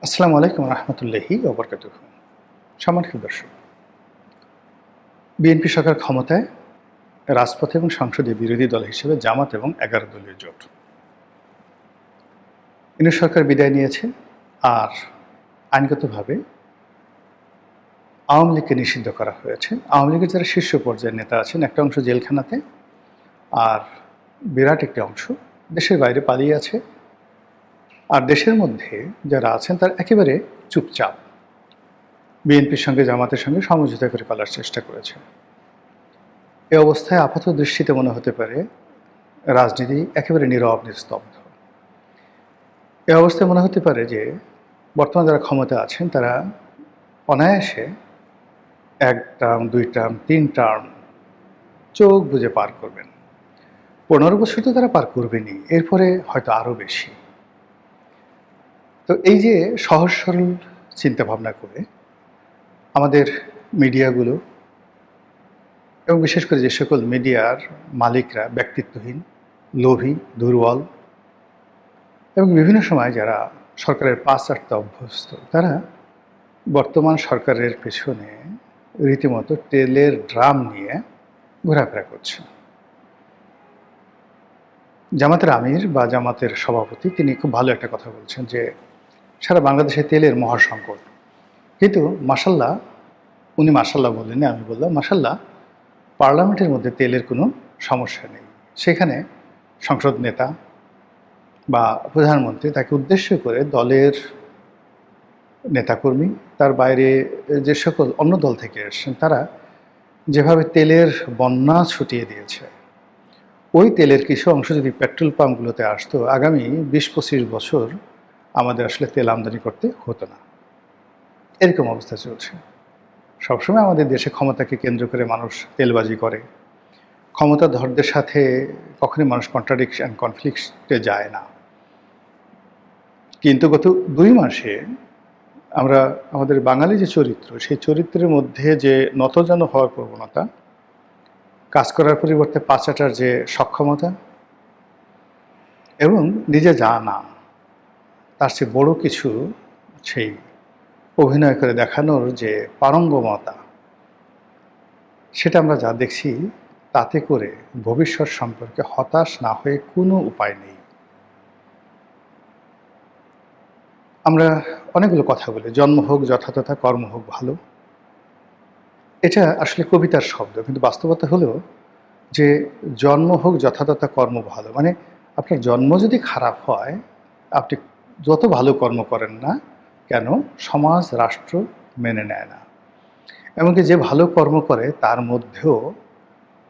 আসসালামু আলাইকুম রহমতুল্লাহি ওবরকাতুহ। সম্মানিত দর্শক, বিএনপি সরকার ক্ষমতায়, রাজপথে এবং সংসদে বিরোধী দল হিসেবে জামাত এবং 11 দলীয় জোট। ইউনূস সরকার বিদায় নিয়েছে, আর আইনগতভাবে আওয়ামী লীগকে নিষিদ্ধ করা হয়েছে। আওয়ামী লীগের যারা শীর্ষ পর্যায়ের নেতা আছেন, একটা অংশ জেলখানাতে, আর বিরাট একটি অংশ দেশের বাইরে পালিয়ে আছে। আর দেশের মধ্যে যারা আছেন তারা একেবারে চুপচাপ বিএনপির সঙ্গে, জামাতের সঙ্গে সমঝোতা করে পালার চেষ্টা করেছে। এই অবস্থায় আপাত দৃষ্টিতে মনে হতে পারে রাজনীতি একেবারে নীরব, নিস্তব্ধ। এই অবস্থায় মনে হতে পারে যে বর্তমানে যারা ক্ষমতা আছেন তারা অনায়াসে 1 টার্ম, 2 টার্ম, 3 টার্ম চোখ বুজে পার করবেন। 15 বছর তো তারা পার করবেনই, এরপরে হয়তো আরও বেশি। তো এই যে সহজ সরল চিন্তাভাবনা করে আমাদের মিডিয়াগুলো, এবং বিশেষ করে যে সকল মিডিয়ার মালিকরা ব্যক্তিত্বহীন, লোভী, দুর্বল এবং বিভিন্ন সময় যারা সরকারের পাশ চাটতে অভ্যস্ত, তারা বর্তমান সরকারের পেছনে রীতিমতো তেলের ড্রাম নিয়ে ঘোরাফেরা করছে। জামাতের আমির বা জামাতের সভাপতি তিনি খুব ভালো একটা কথা বলছেন যে সারা বাংলাদেশে তেলের মহাসংকট। কিন্তু মাশাল্লাহ, উনি মাশাল্লাহ বললেন, আমি বললাম মাশাল্লাহ, পার্লামেন্টের মধ্যে তেলের কোনো সমস্যা নেই। সেখানে সংসদ নেতা বা প্রধানমন্ত্রী তাকে উদ্দেশ্য করে দলের নেতাকর্মী, তার বাইরে যে সকল অন্য দল থেকে এসেছেন, তারা যেভাবে তেলের বন্যা ছুটিয়ে দিয়েছে, ওই তেলের কিছু অংশ যদি পেট্রোল পাম্পগুলোতে আসতো, আগামী 20-25 বছর আমাদের আসলে তেল আমদানি করতে হতো না। এরকম অবস্থা চলছে। সবসময় আমাদের দেশে ক্ষমতাকে কেন্দ্র করে মানুষ তেলবাজি করে। ক্ষমতাধরদের সাথে কখনোই মানুষ কন্ট্রাডিকশন, কনফ্লিক্টে যায় না। কিন্তু গত 2 মাসে আমরা আমাদের বাঙালি যে চরিত্র, সেই চরিত্রের মধ্যে যে নতজানু হওয়ার প্রবণতা, কাজ করার পরিবর্তে পাচাটার যে সক্ষমতা, এবং নিজে জানা, তার চেয়ে বড় কিছু সেই অভিনয় করে দেখানোর যে পারঙ্গমতা, সেটা আমরা যা দেখছি, তাতে করে ভবিষ্যৎ সম্পর্কে হতাশ না হয়ে কোনো উপায় নেই। আমরা অনেকগুলো কথা বলি, জন্ম হোক যথাতথা, কর্ম হোক ভালো। এটা আসলে কবিতার শব্দ, কিন্তু বাস্তবতা হলো যে জন্ম হোক যথাতথা, কর্ম ভালো। মানে আপনার জন্ম যদি খারাপ হয়, আপনি যত ভালো কর্ম করেন না কেন, সমাজ, রাষ্ট্র মেনে নেয় না। এমনকি যে ভালো কর্ম করে তার মধ্যেও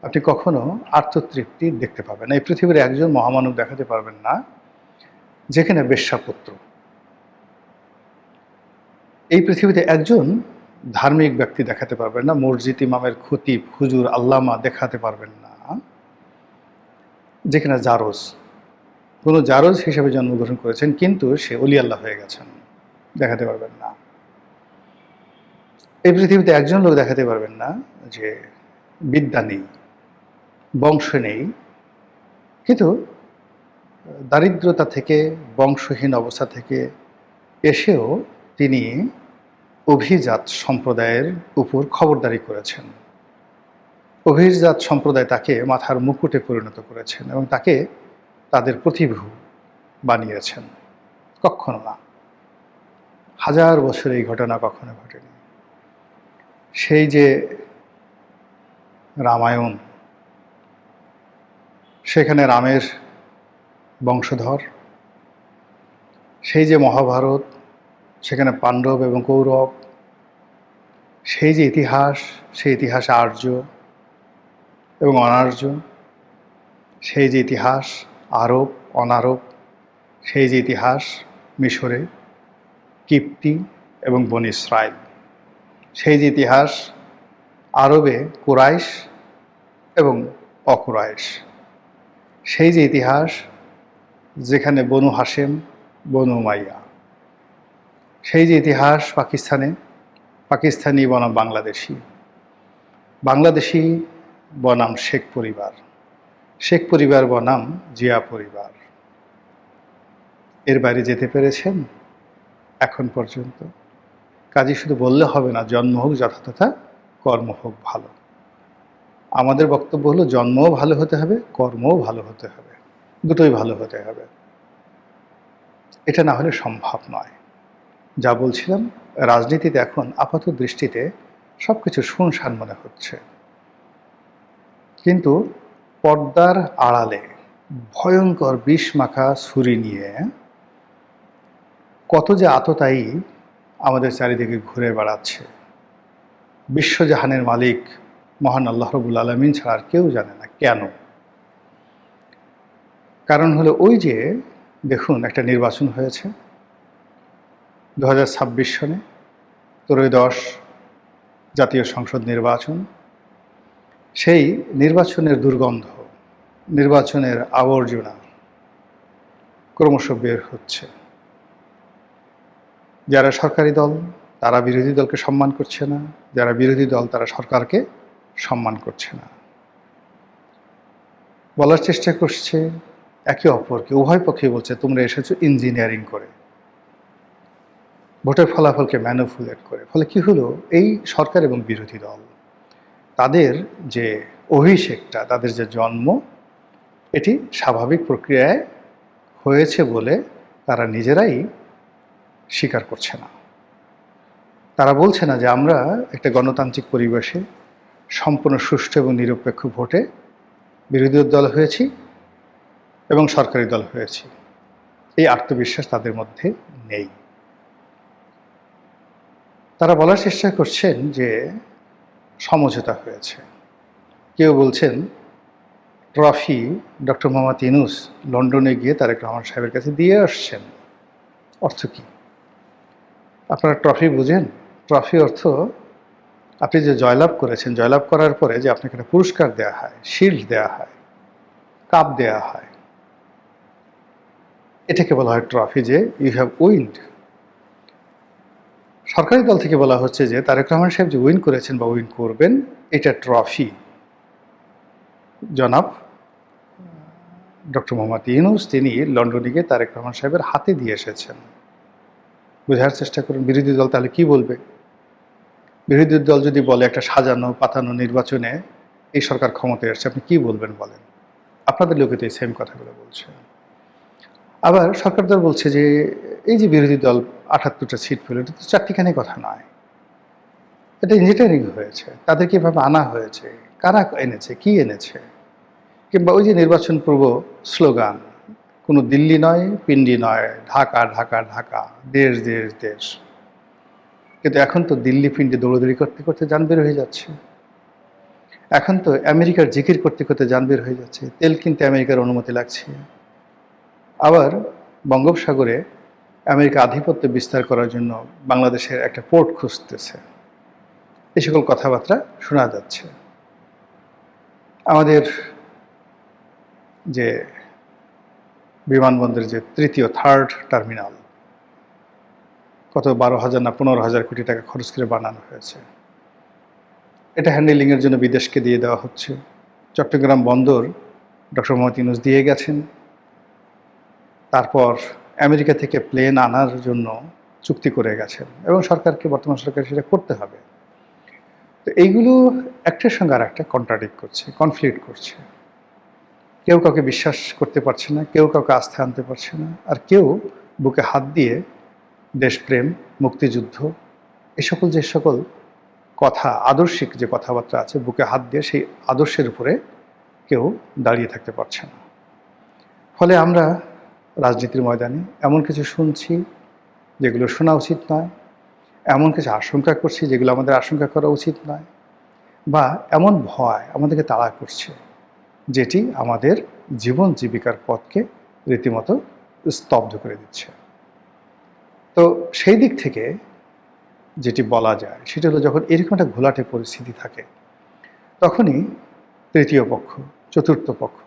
আপনি কখনো আত্মতৃপ্তি দেখতে পাবেন না। এই পৃথিবীর একজন মহামানব দেখাতে পারবেন না যেখানে বেশ্যাপুত্র। এই পৃথিবীতে একজন ধার্মিক ব্যক্তি দেখাতে পারবেন না, মসজিদ ইমামের খতিব, হুজুর, আল্লামা দেখাতে পারবেন না যেখানে জারজ, কোনো জারজ হিসেবে জন্মগ্রহণ করেছেন কিন্তু সে অলি আল্লাহ হয়ে গেছেন, দেখাতে পারবেন না। এই পৃথিবীতে একজন লোক দেখাতে পারবেন না যে বিদ্যা নেই, বংশ নেই, কিন্তু দারিদ্রতা থেকে, বংশহীন অবস্থা থেকে এসেও তিনি অভিজাত সম্প্রদায়ের উপর খবরদারি করেছেন। অভিজাত সম্প্রদায় তাকে মাথার মুকুটে পরিণত করেছেন এবং তাকে তাদের প্রতিভূ বানিয়েছেন। কখনো না, 1000 বছর এই ঘটনা কখনো ঘটেনি। সেই যে রামায়ণ, সেখানে রামের বংশধর, সেই যে মহাভারত, সেখানে পাণ্ডব এবং কৌরব, সেই যে ইতিহাস, সেই ইতিহাসে আর্য এবং অনার্য, সেই যে ইতিহাস আরব, অনারব, সেই যে ইতিহাস মিশরে, কিপ্তি এবং বনী ইসরাইল, সেই যে ইতিহাস আরবে কুরাইশ এবং অকুরাইশ, সেই যে ইতিহাস যেখানে বনু হাশেম, বনু উমাইয়া, সেই যে ইতিহাস পাকিস্তানে, পাকিস্তানি বনাম বাংলাদেশি, বাংলাদেশি বনাম শেখ পরিবার, শেখ পরিবার বনাম জিয়া পরিবার। এর বাইরে যেতে পেরেছেন? এখন পর্যন্ত। কাজে শুধু বললে হবে না জন্ম হোক যথাযথা, কর্ম হোক ভালো। আমাদের বক্তব্য হলো জন্মও ভালো হতে হবে, কর্মও ভালো হতে হবে, দুটোই ভালো হতে হবে। এটা না হলে সম্ভব নয়। যা বলছিলাম, রাজনীতিতে এখন আপাত দৃষ্টিতে সবকিছু শুনশান মনে হচ্ছে, কিন্তু পর্দার আড়ালে ভয়ঙ্কর বিষ মাখা ছুরি নিয়ে কত যে আততায়ী আমাদের চারিদিকে ঘুরে বেড়াচ্ছে। বিশ্বজাহানের মালিক মহান আল্লাহ রাব্বুল আলামিন ছাড়া আর কেউ জানে না কেন। কারণ হলো ওই যে দেখুন, একটা নির্বাচন হয়েছে 2026 সনে, ত্রয়োদশ জাতীয় সংসদ নির্বাচন। সেই নির্বাচনের দুর্গন্ধ, নির্বাচনের আবর্জনা ক্রমশ বের হচ্ছে। যারা সরকারি দল তারা বিরোধী দলকে সম্মান করছে না, যারা বিরোধী দল তারা সরকারকে সম্মান করছে না। বলার চেষ্টা করছে একে অপরকে, উভয় পক্ষে বলছে তোমরা এসেছো ইঞ্জিনিয়ারিং করে, ভোটের ফলাফলকে ম্যানিপুলেট করে। ফলে কি হলো, এই সরকার এবং বিরোধী দল তাদের যে অভিষেকটা, তাদের যে জন্ম, এটি স্বাভাবিক প্রক্রিয়ায় হয়েছে বলে তারা নিজেরাই স্বীকার করছে না। তারা বলছে না যে আমরা একটা গণতান্ত্রিক পরিবেশে সম্পূর্ণ সুষ্ঠু এবং নিরপেক্ষ ভোটে বিরোধী দল হয়েছি এবং সরকারি দল হয়েছি। এই আত্মবিশ্বাস তাদের মধ্যে নেই। তারা বলার চেষ্টা করছেন যে সমঝোতা হয়েছে। কেউ বলছেন ট্রফি ডক্টর মোহাম্মদ ইউনূস লন্ডনে গিয়ে তারেক রহমান সাহেবের কাছে দিয়ে আসছেন। অর্থ কি? আপনারা ট্রফি বুঝেন? ট্রফি অর্থ আপনি যে জয়লাভ করেছেন, জয়লাভ করার পরে যে আপনাকে একটা পুরস্কার দেওয়া হয়, শিল্ড দেওয়া হয়, কাপ দেওয়া হয়, এটাকে বলা হয় ট্রফি, যে ইউ হ্যাভ উইন্ড। সরকারি দল থেকে বলা হচ্ছে যে তারেক রহমান সাহেব যে উইন করেছেন বা উইন করবেন, এটা ট্রফি জনাব ডক্টর মোহাম্মদ ইউনূস তিনি লন্ডনে গিয়ে তারেক রহমান সাহেবের হাতে দিয়ে এসেছেন। বোঝার চেষ্টা করুন বিরোধী দল তাহলে কি বলবে। বিরোধী দল যদি বলে একটা সাজানো পাতানো নির্বাচনে এই সরকার ক্ষমতায় আসছে, আপনি কি বলবেন বলেন? আপনাদের লোকে তো এই সেম কথাগুলো বলছে। আবার সরকার দল বলছে যে এই যে বিরোধী দল ৭৮টা সিট পেল, এটা তো চারটিখানি কথা নয়, এটা ইঞ্জিনিয়ারিং হয়েছে, তাদেরকে এভাবে আনা হয়েছে, কারা এনেছে, কি এনেছে। কিংবা ওই যে নির্বাচন পূর্ব স্লোগান, কোনো দিল্লি নয়, পিন্ডি নয়, ঢাকা ঢাকা ঢাকা, দেশ দেশ দেশ। কিন্তু এখন তো দিল্লি পিন্ডি দৌড়দৌড়ি করতে করতে যান বের হয়ে যাচ্ছে। এখন তো আমেরিকার জিকির করতে করতে যান বের হয়ে যাচ্ছে, তেল কিনতে আমেরিকার অনুমতি লাগছে। আবার বঙ্গোপসাগরে আমেরিকা আধিপত্য বিস্তার করার জন্য বাংলাদেশের একটা পোর্ট খুঁজতেছে। এই সকল কথাবার্তা শোনা যাচ্ছে। আমাদের যে বিমানবন্দরের যে তৃতীয় থার্ড টার্মিনাল, কত 12,000 না 15,000 কোটি টাকা খরচ করে বানানো হয়েছে, এটা হ্যান্ডেলিংয়ের জন্য বিদেশকে দিয়ে দেওয়া হচ্ছে। চট্টগ্রাম বন্দর ডক্টর মোহাম্মদ ইউনূস দিয়ে গেছেন। তারপর আমেরিকা থেকে প্লেন আনার জন্য চুক্তি করে গেছেন এবং সরকারকে, বর্তমান সরকার সেটা করতে হবে। তো এইগুলো একটার সঙ্গে আর একটা কন্ট্রাডিক্ট করছে, কনফ্লিক্ট করছে। কেউ কাউকে বিশ্বাস করতে পারছে না, কেউ কাউকে আস্থা আনতে পারছে না, আর কেউ বুকে হাত দিয়ে দেশপ্রেম, মুক্তিযুদ্ধ, এই সকল যে সকল কথা, আদর্শিক যে কথাবার্তা আছে, বুকে হাত দিয়ে সেই আদর্শের উপরে কেউ দাঁড়িয়ে থাকতে পারছে না। ফলে আমরা রাজনীতির ময়দানে এমন কিছু শুনছি যেগুলো শোনা উচিত নয়, এমন কিছু আশঙ্কা করছি যেগুলো আমাদের আশঙ্কা করা উচিত নয়, বা এমন ভয় আমাদেরকে তাড়া করছে যেটি আমাদের জীবন জীবিকার পথকে রীতিমতো স্তব্ধ করে দিচ্ছে। তো সেই দিক থেকে যেটি বলা যায় সেটা হলো, যখন এরকম একটা ঘোলাটে পরিস্থিতি থাকে, তখনই তৃতীয় পক্ষ, চতুর্থ পক্ষ,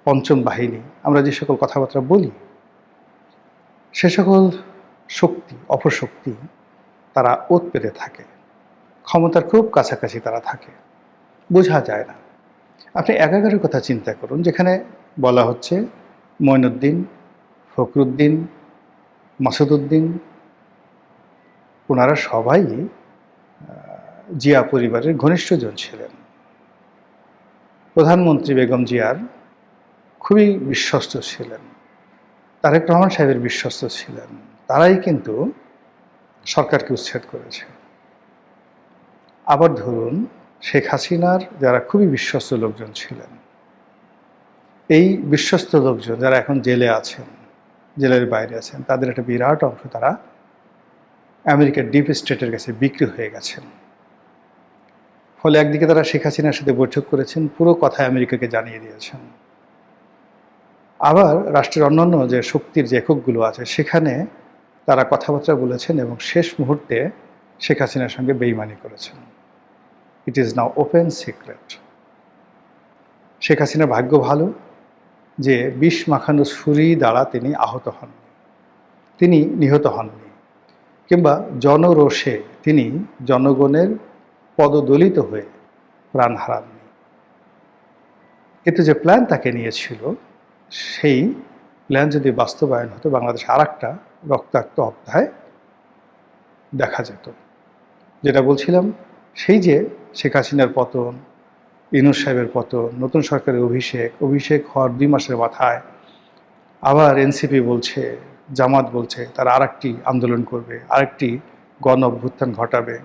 পঞ্চম বাহিনী, আমরা যে সকল কথাবার্তা বলি, সে সকল শক্তি, অপশক্তি তারা ওত পেতে থাকে, ক্ষমতার খুব কাছাকাছি তারা থাকে, বোঝা যায় না। আপনি একাগারের কথা চিন্তা করুন, যেখানে বলা হচ্ছে মঈনুদ্দিন, ফখরুদ্দিন, মাসুদউদ্দিন, ওনারা সবাই জিয়া পরিবারের ঘনিষ্ঠজন ছিলেন। প্রধানমন্ত্রী বেগম জিয়ার খুবই বিশ্বস্ত ছিলেন, তারেক রহমান সাহেবের বিশ্বস্ত ছিলেন। তারাই কিন্তু সরকারকে উচ্ছেদ করেছে। আবার ধরুন শেখ হাসিনার যারা খুবই বিশ্বস্ত লোকজন ছিলেন, এই বিশ্বস্ত লোকজন যারা এখন জেলে আছেন, জেলের বাইরে আছেন, তাদের একটা বিরাট অংশ তারা আমেরিকার ডিপ স্টেটের কাছে বিক্রি হয়ে গেছেন। ফলে একদিকে তারা শেখ হাসিনার সাথে বৈঠক করেছেন, পুরো কথা আমেরিকাকে জানিয়ে দিয়েছেন। আবার রাষ্ট্রের অন্যান্য যে শক্তির যে এককগুলো আছে সেখানে তারা কথাবার্তা বলেছেন এবং শেষ মুহূর্তে শেখ হাসিনার সঙ্গে বেইমানি করেছেন। It is now open secret. Sheikh হাসিনার ভাগ্য ভালো যে বিষ মাখানো ছুরি দ্বারা তিনি আহত হননি, তিনি নিহত হননি, কিংবা জনরোষে তিনি জনগণের পদদলিত হয়ে প্রাণ হারাননি। কিন্তু যে প্ল্যান তাকে নিয়েছিল, সেই প্ল্যান যদি বাস্তবায়ন হতো, বাংলাদেশে আর একটা রক্তাক্ত অধ্যায় দেখা যেত। যেটা বলছিলাম, সেই যে শেখ হাসিনার পতন, ইউনূস সাহেবের পতন, নতুন সরকারের অভিষেক হওয়ার 2 মাসের মাথায় আবার এনসিপি বলছে, জামাত বলছে তারা আরেকটি আন্দোলন করবে, আরেকটি গণ অভ্যুত্থান ঘটাবে।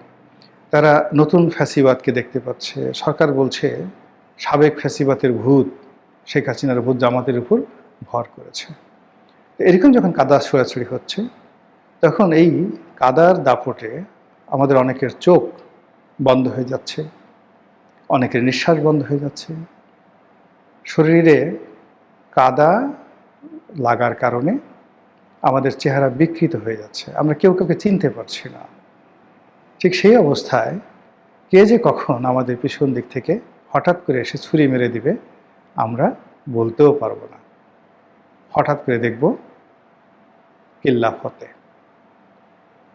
তারা নতুন ফ্যাসিবাদকে দেখতে পাচ্ছে। সরকার বলছে সাবেক ফ্যাসিবাদের ভূত, শেখ হাসিনার ভূত জামাতের উপর ভর করেছে। এরকম যখন কাদা ছোড়াছুড়ি হচ্ছে, তখন এই কাদার দাপটে আমাদের অনেকের চোখ বন্ধ হয়ে যাচ্ছে, অনেকের নিঃশ্বাস বন্ধ হয়ে যাচ্ছে। শরীরে কাদা লাগার কারণে আমাদের চেহারা বিকৃত হয়ে যাচ্ছে, আমরা কেউ কাউকে চিনতে পারছি না। ঠিক সেই অবস্থায় কে যে কখন আমাদের পিছন দিক থেকে হঠাৎ করে এসে ছুরি মেরে দিবে আমরা বলতেও পারবো না। হঠাৎ করে দেখব কিল্লা ফতে।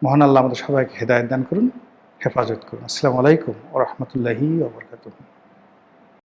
মহান আল্লাহ আমাদের সবাইকে হেদায়েত দান করুন, হেফাজত করুন। আসসালামু আলাইকুম ওয়া রাহমাতুল্লাহি ওয়া বারাকাতুহু।